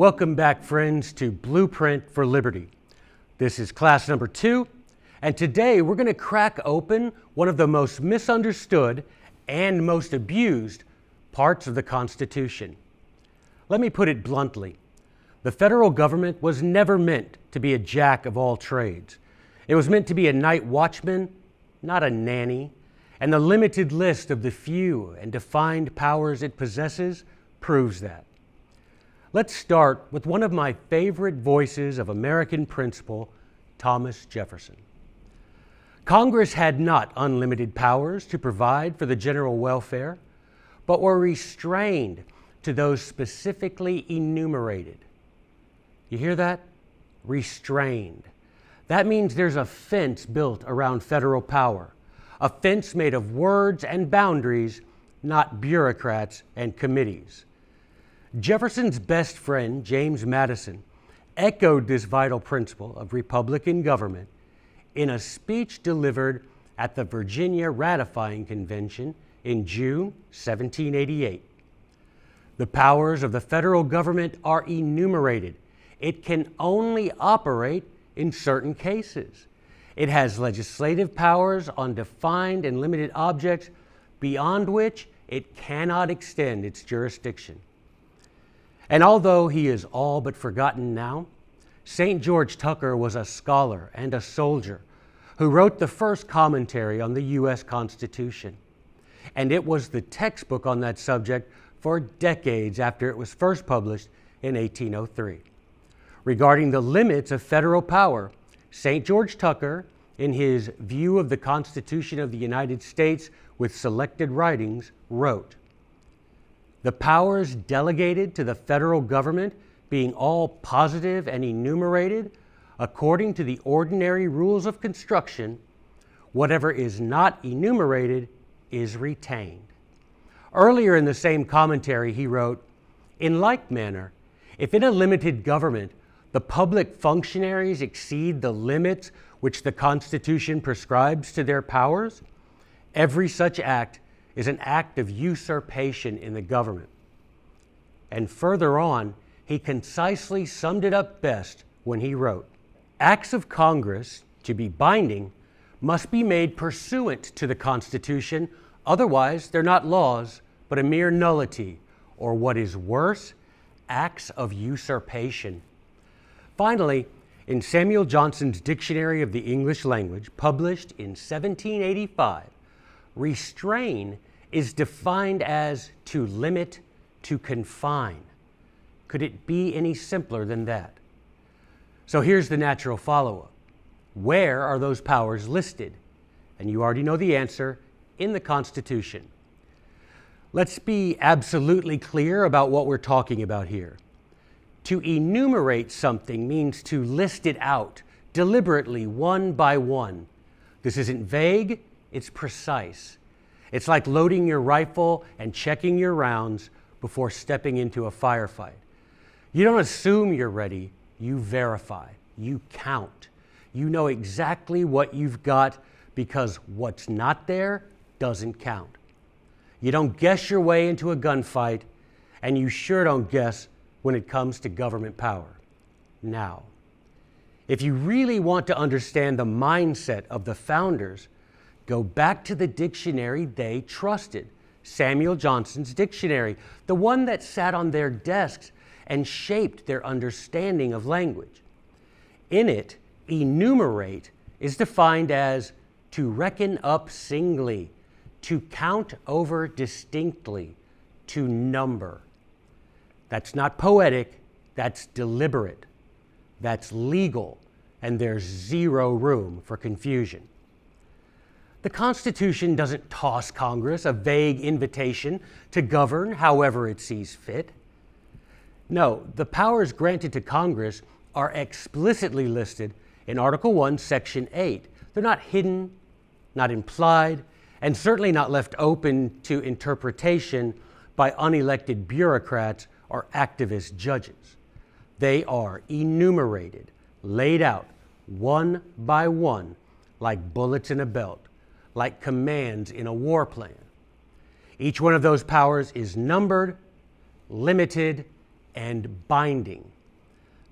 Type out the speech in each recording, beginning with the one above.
Welcome back, friends, to Blueprint for Liberty. This is class number 2, and today we're going to crack open one of the most misunderstood and most abused parts of the Constitution. Let me put it bluntly. The federal government was never meant to be a jack of all trades. It was meant to be a night watchman, not a nanny, and the limited list of the few and defined powers it possesses proves that. Let's start with one of my favorite voices of American principle, Thomas Jefferson. Congress had not unlimited powers to provide for the general welfare, but were restrained to those specifically enumerated. You hear that? Restrained. That means there's a fence built around federal power, a fence made of words and boundaries, not bureaucrats and committees. Jefferson's best friend, James Madison, echoed this vital principle of Republican government in a speech delivered at the Virginia Ratifying Convention in June 1788. The powers of the federal government are enumerated. It can only operate in certain cases. It has legislative powers on defined and limited objects beyond which it cannot extend its jurisdiction. And although he is all but forgotten now, St. George Tucker was a scholar and a soldier who wrote the first commentary on the U.S. Constitution. And it was the textbook on that subject for decades after it was first published in 1803. Regarding the limits of federal power, St. George Tucker, in his View of the Constitution of the United States with Selected Writings, wrote, "The powers delegated to the federal government being all positive and enumerated according to the ordinary rules of construction, whatever is not enumerated is retained." Earlier in the same commentary, he wrote, "In like manner, if in a limited government the public functionaries exceed the limits which the Constitution prescribes to their powers, every such act is an act of usurpation in the government." And further on, he concisely summed it up best when he wrote, "Acts of Congress, to be binding, must be made pursuant to the Constitution, otherwise they're not laws, but a mere nullity, or what is worse, acts of usurpation." Finally, in Samuel Johnson's Dictionary of the English Language, published in 1785, restrain is defined as to limit, to confine. Could it be any simpler than that? So here's the natural follow-up. Where are those powers listed? And you already know the answer: in the Constitution. Let's be absolutely clear about what we're talking about here. To enumerate something means to list it out deliberately, one by one. This isn't vague, it's precise. It's like loading your rifle and checking your rounds before stepping into a firefight. You don't assume you're ready, you verify, you count. You know exactly what you've got because what's not there doesn't count. You don't guess your way into a gunfight, and you sure don't guess when it comes to government power. Now, if you really want to understand the mindset of the founders, go back to the dictionary they trusted, Samuel Johnson's dictionary, the one that sat on their desks and shaped their understanding of language. In it, enumerate is defined as to reckon up singly, to count over distinctly, to number. That's not poetic, that's deliberate, that's legal, and there's zero room for confusion. The Constitution doesn't toss Congress a vague invitation to govern however it sees fit. No, the powers granted to Congress are explicitly listed in Article 1, Section 8. They're not hidden, not implied, and certainly not left open to interpretation by unelected bureaucrats or activist judges. They are enumerated, laid out one by one, like bullets in a belt, like commands in a war plan. Each one of those powers is numbered, limited, and binding.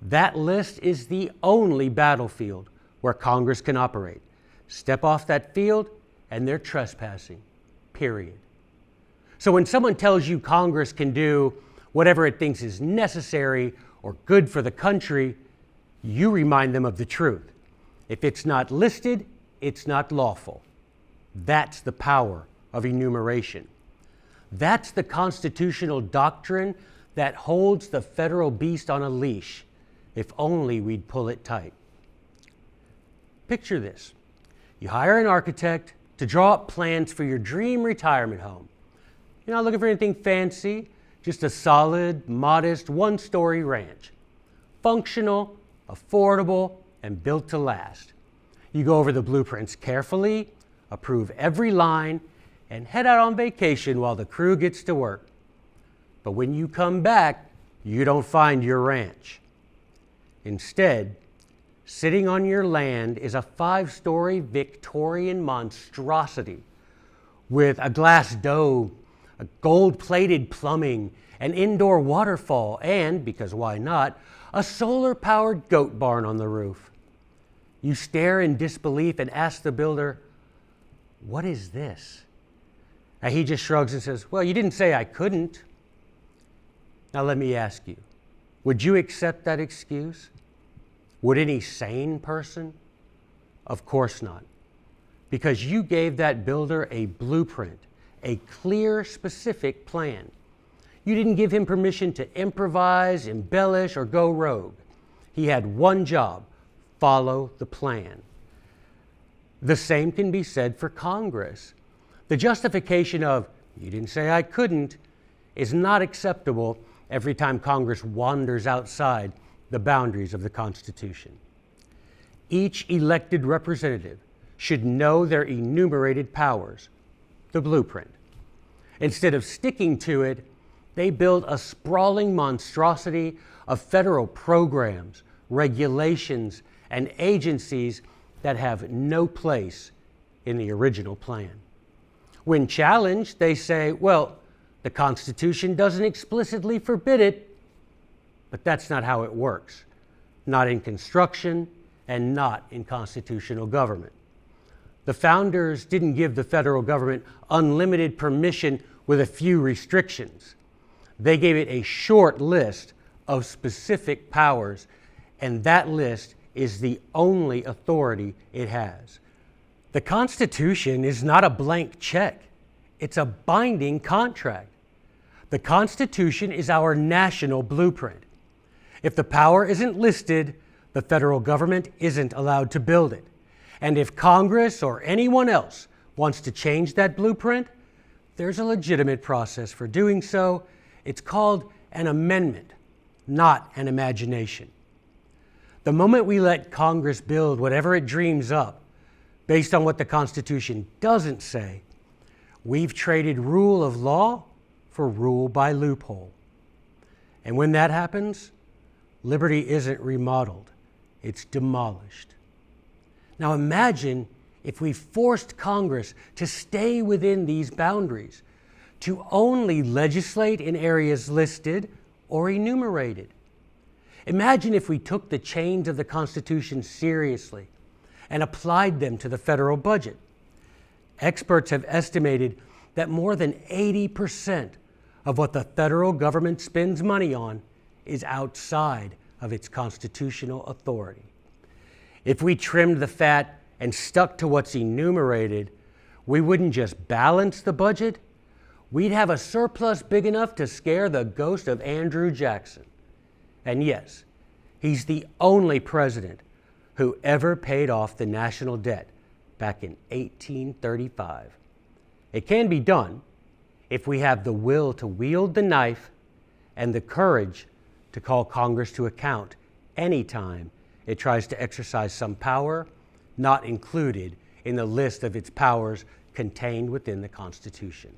That list is the only battlefield where Congress can operate. Step off that field and they're trespassing, period. So when someone tells you Congress can do whatever it thinks is necessary or good for the country, you remind them of the truth. If it's not listed, it's not lawful. That's the power of enumeration. That's the constitutional doctrine that holds the federal beast on a leash, if only we'd pull it tight. Picture this. You hire an architect to draw up plans for your dream retirement home. You're not looking for anything fancy, just a solid, modest, one-story ranch. Functional, affordable, and built to last. You go over the blueprints carefully, approve every line, and head out on vacation while the crew gets to work. But when you come back, you don't find your ranch. Instead, sitting on your land is a 5-story Victorian monstrosity with a glass dome, a gold-plated plumbing, an indoor waterfall, and, because why not, a solar-powered goat barn on the roof. You stare in disbelief and ask the builder, "What is this?" And he just shrugs and says, "Well, you didn't say I couldn't." Now let me ask you, would you accept that excuse? Would any sane person? Of course not. Because you gave that builder a blueprint, a clear, specific plan. You didn't give him permission to improvise, embellish, or go rogue. He had one job: follow the plan. The same can be said for Congress. The justification of, "You didn't say I couldn't," is not acceptable every time Congress wanders outside the boundaries of the Constitution. Each elected representative should know their enumerated powers, the blueprint. Instead of sticking to it, they build a sprawling monstrosity of federal programs, regulations, and agencies that have no place in the original plan. When challenged, they say, "Well, the Constitution doesn't explicitly forbid it," but that's not how it works. Not in construction and not in constitutional government. The founders didn't give the federal government unlimited permission with a few restrictions. They gave it a short list of specific powers, and that list is the only authority it has. The Constitution is not a blank check. It's a binding contract. The Constitution is our national blueprint. If the power isn't listed, the federal government isn't allowed to build it. And if Congress or anyone else wants to change that blueprint, there's a legitimate process for doing so. It's called an amendment, not an imagination. The moment we let Congress build whatever it dreams up, based on what the Constitution doesn't say, we've traded rule of law for rule by loophole. And when that happens, liberty isn't remodeled, it's demolished. Now imagine if we forced Congress to stay within these boundaries, to only legislate in areas listed or enumerated. Imagine if we took the chains of the Constitution seriously and applied them to the federal budget. Experts have estimated that more than 80% of what the federal government spends money on is outside of its constitutional authority. If we trimmed the fat and stuck to what's enumerated, we wouldn't just balance the budget, we'd have a surplus big enough to scare the ghost of Andrew Jackson. And yes, he's the only president who ever paid off the national debt back in 1835. It can be done if we have the will to wield the knife and the courage to call Congress to account anytime it tries to exercise some power not included in the list of its powers contained within the Constitution.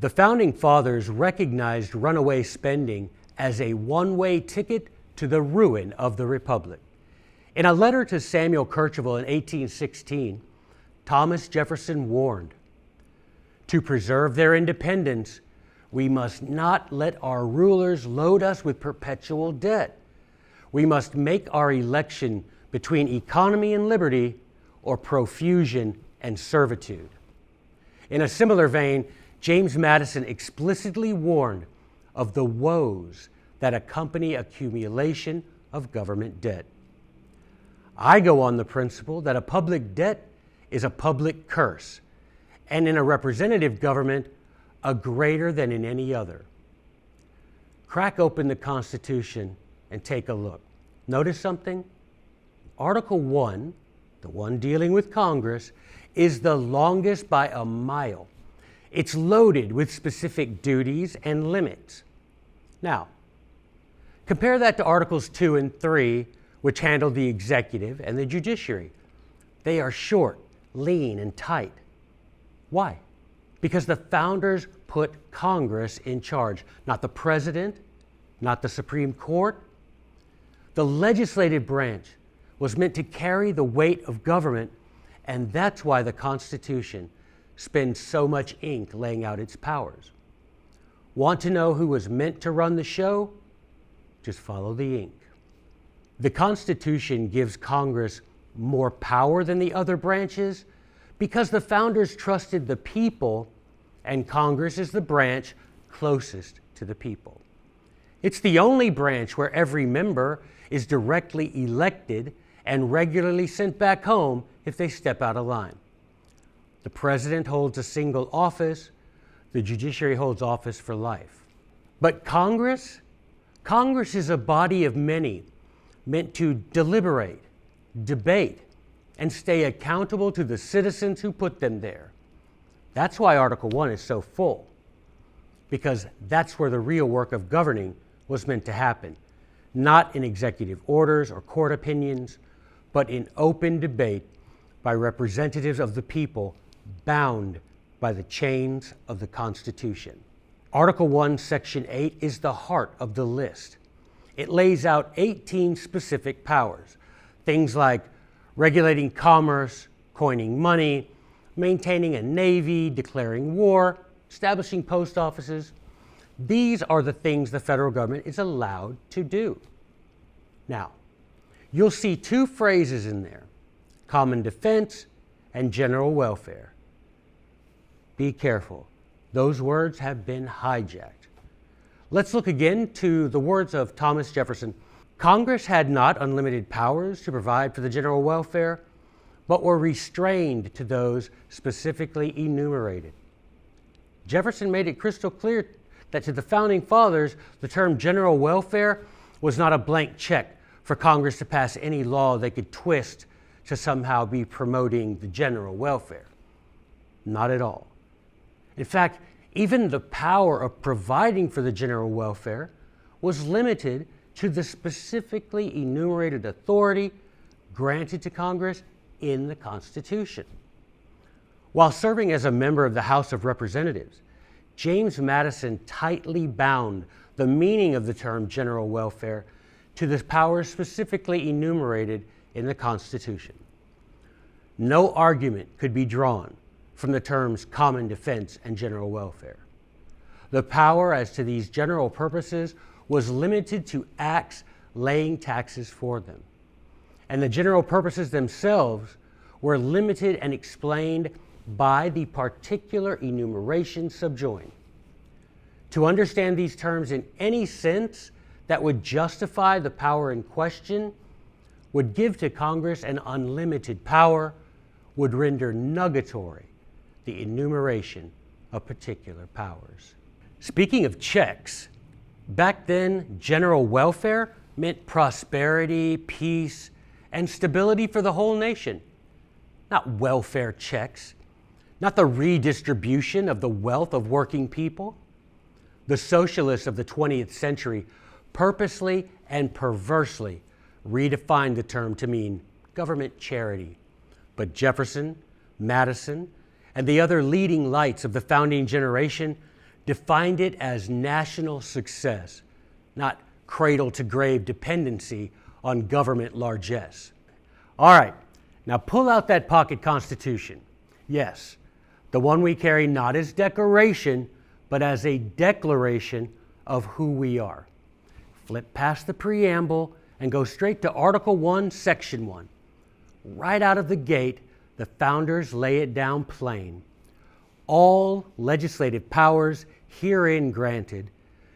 The Founding Fathers recognized runaway spending as a one-way ticket to the ruin of the Republic. In a letter to Samuel Kercheval in 1816, Thomas Jefferson warned, "To preserve their independence, We must not let our rulers load us with perpetual debt. We must make our election between economy and liberty or profusion and servitude. In a similar vein, James Madison explicitly warned of the woes that accompany accumulation of government debt. I go on the principle that a public debt is a public curse, and in a representative government, a greater than in any other. Crack open the Constitution and take a look. Notice something? Article 1, the one dealing with Congress, is the longest by a mile. It's loaded with specific duties and limits. Now, compare that to Articles 2 and 3, which handle the executive and the judiciary. They are short, lean, and tight. Why? Because the founders put Congress in charge, not the president, not the Supreme Court. The legislative branch was meant to carry the weight of government, and that's why the Constitution spends so much ink laying out its powers. Want to know who was meant to run the show? Just follow the ink. The Constitution gives Congress more power than the other branches because the founders trusted the people, and Congress is the branch closest to the people. It's the only branch where every member is directly elected and regularly sent back home if they step out of line. The president holds a single office. The judiciary holds office for life. But Congress is a body of many meant to deliberate, debate, and stay accountable to the citizens who put them there. That's why Article 1 is so full, because that's where the real work of governing was meant to happen, not in executive orders or court opinions, but in open debate by representatives of the people bound by the chains of the Constitution. Article 1, Section 8 is the heart of the list. It lays out 18 specific powers, things like regulating commerce, coining money, maintaining a navy, declaring war, establishing post offices. These are the things the federal government is allowed to do. Now, you'll see two phrases in there, common defense and general welfare. Be careful. Those words have been hijacked. Let's look again to the words of Thomas Jefferson. Congress had not unlimited powers to provide for the general welfare, but were restrained to those specifically enumerated. Jefferson made it crystal clear that to the founding fathers, the term general welfare was not a blank check for Congress to pass any law they could twist to somehow be promoting the general welfare. Not at all. In fact, even the power of providing for the general welfare was limited to the specifically enumerated authority granted to Congress in the Constitution. While serving as a member of the House of Representatives, James Madison tightly bound the meaning of the term general welfare to the powers specifically enumerated in the Constitution. No argument could be drawn from the terms common defense and general welfare. The power as to these general purposes was limited to acts laying taxes for them. And the general purposes themselves were limited and explained by the particular enumeration subjoined. To understand these terms in any sense that would justify the power in question would give to Congress an unlimited power, would render nugatory the enumeration of particular powers. Speaking of checks, back then, general welfare meant prosperity, peace, and stability for the whole nation. Not welfare checks, not the redistribution of the wealth of working people. The socialists of the 20th century purposely and perversely redefined the term to mean government charity. But Jefferson, Madison, and the other leading lights of the founding generation defined it as national success, not cradle-to-grave dependency on government largesse. All right, now pull out that pocket Constitution. Yes, the one we carry not as decoration, but as a declaration of who we are. Flip past the preamble and go straight to Article 1, Section 1. Right out of the gate, the founders lay it down plain. All legislative powers herein granted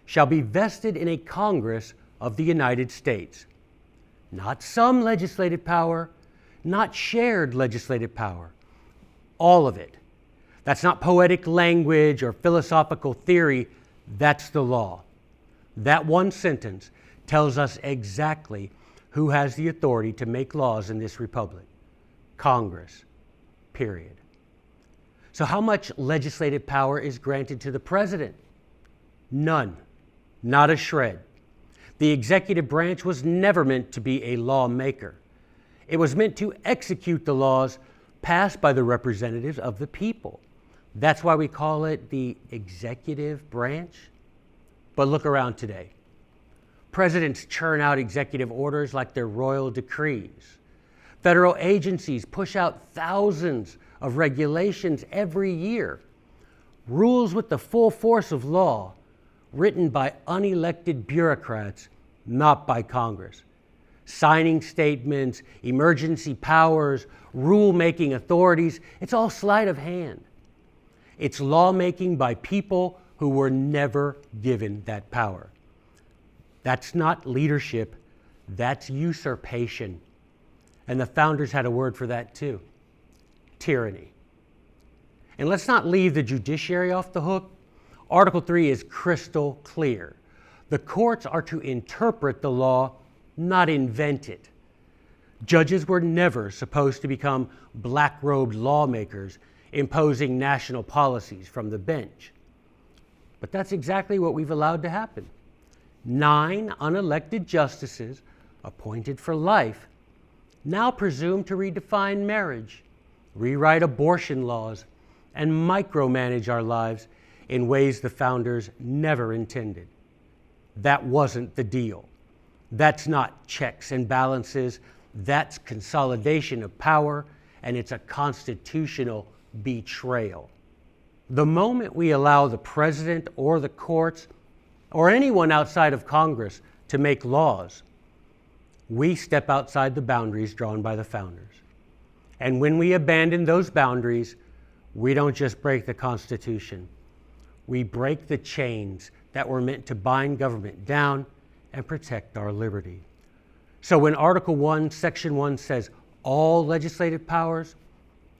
shall be vested in a Congress of the United States. Not some legislative power, not shared legislative power, all of it. That's not poetic language or philosophical theory, that's the law. That one sentence tells us exactly who has the authority to make laws in this republic. Congress, period. So how much legislative power is granted to the president? None, not a shred. The executive branch was never meant to be a lawmaker. It was meant to execute the laws passed by the representatives of the people. That's why we call it the executive branch. But look around today. Presidents churn out executive orders like they're royal decrees. Federal agencies push out thousands of regulations every year. Rules with the full force of law, written by unelected bureaucrats, not by Congress. Signing statements, emergency powers, rule-making authorities, it's all sleight of hand. It's lawmaking by people who were never given that power. That's not leadership, that's usurpation. And the founders had a word for that too, tyranny. And let's not leave the judiciary off the hook. Article 3 is crystal clear. The courts are to interpret the law, not invent it. Judges were never supposed to become black-robed lawmakers imposing national policies from the bench. But that's exactly what we've allowed to happen. 9 unelected justices, appointed for life, now presume to redefine marriage, rewrite abortion laws, and micromanage our lives in ways the founders never intended. That wasn't the deal. That's not checks and balances. That's consolidation of power, and it's a constitutional betrayal. The moment we allow the president or the courts or anyone outside of Congress to make laws, we step outside the boundaries drawn by the founders. And when we abandon those boundaries, we don't just break the Constitution. We break the chains that were meant to bind government down and protect our liberty. So when Article 1, Section 1 says all legislative powers,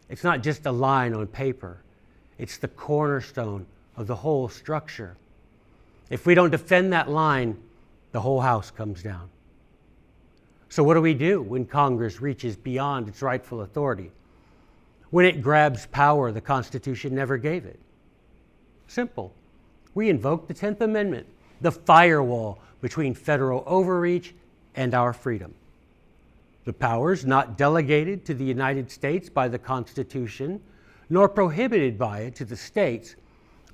it's not just a line on paper. It's the cornerstone of the whole structure. If we don't defend that line, the whole house comes down. So what do we do when Congress reaches beyond its rightful authority? When it grabs power the Constitution never gave it? Simple. We invoke the 10th Amendment, the firewall between federal overreach and our freedom. The powers not delegated to the United States by the Constitution, nor prohibited by it to the states,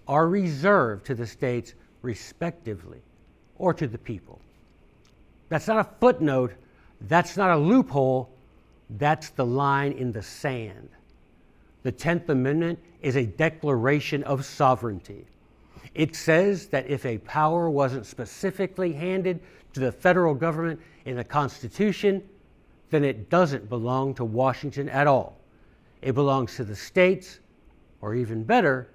are reserved to the states respectively, or to the people. That's not a footnote, that's not a loophole, that's the line in the sand. The 10th Amendment is a declaration of sovereignty. It says that if a power wasn't specifically handed to the federal government in the Constitution, then it doesn't belong to Washington at all. It belongs to the states, or even better,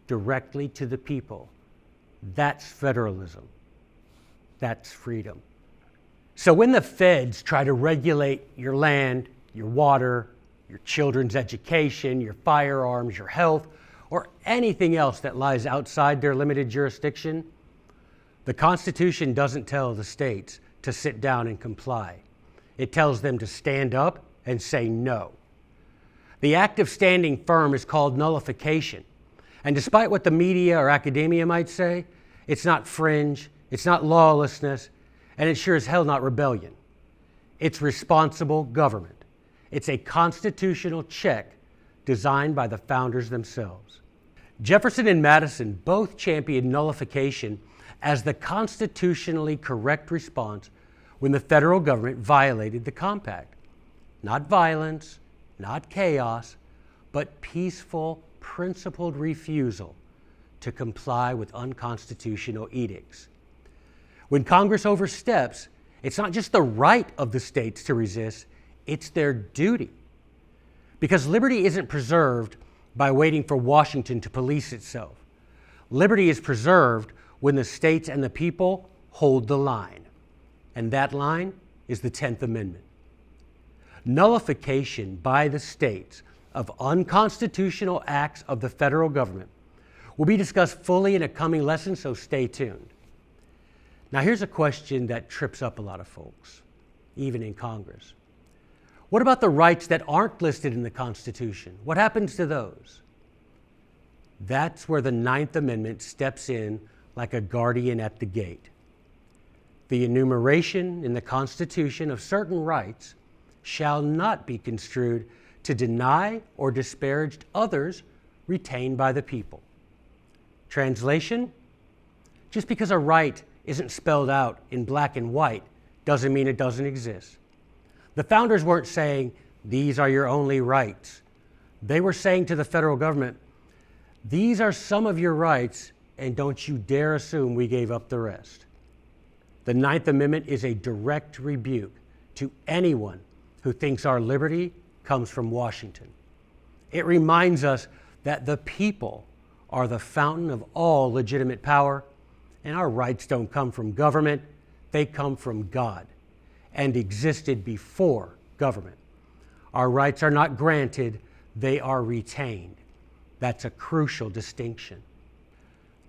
directly to the people. That's federalism. That's freedom. So when the feds try to regulate your land, your water, your children's education, your firearms, your health, or anything else that lies outside their limited jurisdiction, the Constitution doesn't tell the states to sit down and comply. It tells them to stand up and say no. The act of standing firm is called nullification. And despite what the media or academia might say, it's not fringe, it's not lawlessness, and it's sure as hell not rebellion. It's responsible government. It's a constitutional check designed by the founders themselves. Jefferson and Madison both championed nullification as the constitutionally correct response when the federal government violated the compact. Not violence, not chaos, but peaceful, principled refusal to comply with unconstitutional edicts. When Congress oversteps, it's not just the right of the states to resist, it's their duty. Because liberty isn't preserved by waiting for Washington to police itself. Liberty is preserved when the states and the people hold the line. And that line is the 10th Amendment. Nullification by the states of unconstitutional acts of the federal government will be discussed fully in a coming lesson, so stay tuned. Now here's a question that trips up a lot of folks, even in Congress. What about the rights that aren't listed in the Constitution? What happens to those? That's where the 9th Amendment steps in like a guardian at the gate. The enumeration in the Constitution of certain rights shall not be construed to deny or disparage others retained by the people. Translation: just because a right isn't spelled out in black and white doesn't mean it doesn't exist. The founders weren't saying, these are your only rights. They were saying to the federal government, these are some of your rights, and don't you dare assume we gave up the rest. The 9th Amendment is a direct rebuke to anyone who thinks our liberty comes from Washington. It reminds us that the people are the fountain of all legitimate power, and our rights don't come from government, they come from God and existed before government. Our rights are not granted, they are retained. That's a crucial distinction.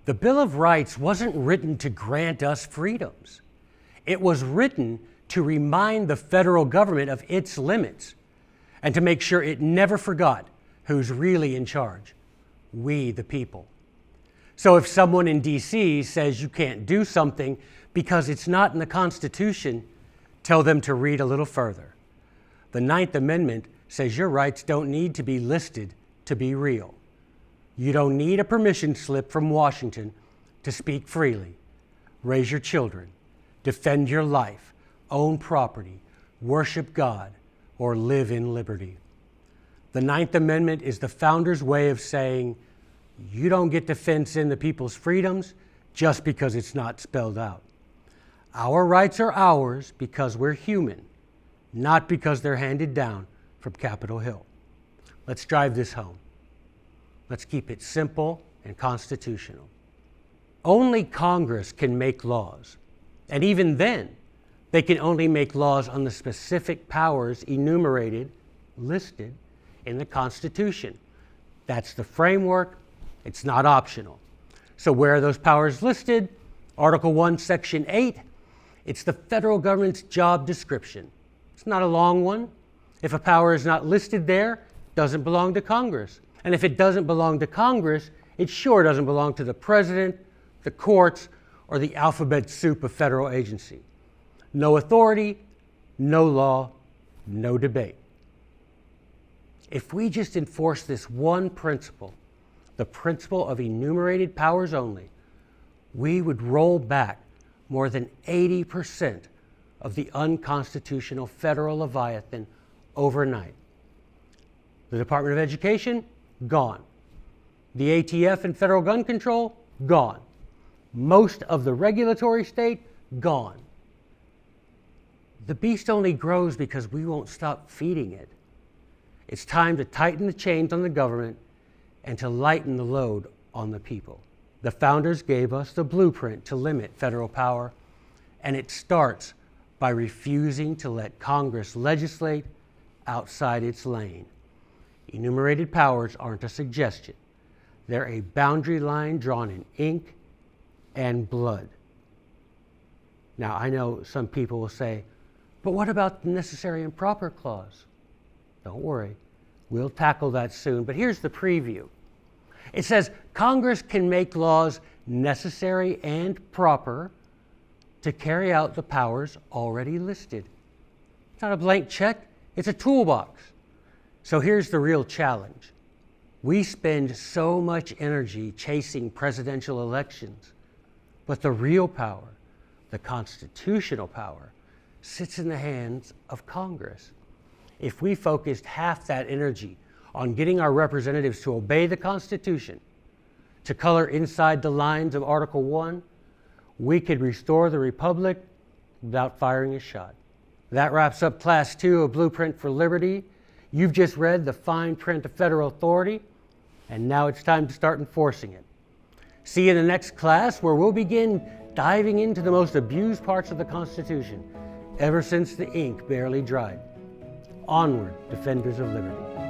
The Bill of Rights wasn't written to grant us freedoms. It was written to remind the federal government of its limits and to make sure it never forgot who's really in charge: we, the people. So if someone in D.C. says you can't do something because it's not in the Constitution, tell them to read a little further. The 9th Amendment says your rights don't need to be listed to be real. You don't need a permission slip from Washington to speak freely, raise your children, defend your life, own property, worship God, or live in liberty. The 9th Amendment is the founders' way of saying, you don't get to fence in the people's freedoms just because it's not spelled out. Our rights are ours because we're human, not because they're handed down from Capitol Hill. Let's drive this home. Let's keep it simple and constitutional. Only Congress can make laws, and even then, they can only make laws on the specific powers enumerated, listed in the Constitution. That's the framework. It's not optional. So where are those powers listed? Article 1, Section 8. It's the federal government's job description. It's not a long one. If a power is not listed there, it doesn't belong to Congress. And if it doesn't belong to Congress, it sure doesn't belong to the president, the courts, or the alphabet soup of federal agency. No authority, no law, no debate. If we just enforce this one principle, the principle of enumerated powers only, we would roll back more than 80% of the unconstitutional federal Leviathan overnight. The Department of Education, gone. The ATF and federal gun control, gone. Most of the regulatory state, gone. The beast only grows because we won't stop feeding it. It's time to tighten the chains on the government and to lighten the load on the people. The founders gave us the blueprint to limit federal power, and it starts by refusing to let Congress legislate outside its lane. Enumerated powers aren't a suggestion. They're a boundary line drawn in ink and blood. Now, I know some people will say, but what about the necessary and proper clause? Don't worry, we'll tackle that soon, but here's the preview. It says Congress can make laws necessary and proper to carry out the powers already listed. It's not a blank check, it's a toolbox. So here's the real challenge. We spend so much energy chasing presidential elections, but the real power, the constitutional power, sits in the hands of Congress. If we focused half that energy on getting our representatives to obey the Constitution, to color inside the lines of Article 1, we could restore the Republic without firing a shot. That wraps up Class 2 of Blueprint for Liberty. You've just read the fine print of federal authority, and now it's time to start enforcing it. See you in the next class, where we'll begin diving into the most abused parts of the Constitution, ever since the ink barely dried. Onward, defenders of liberty.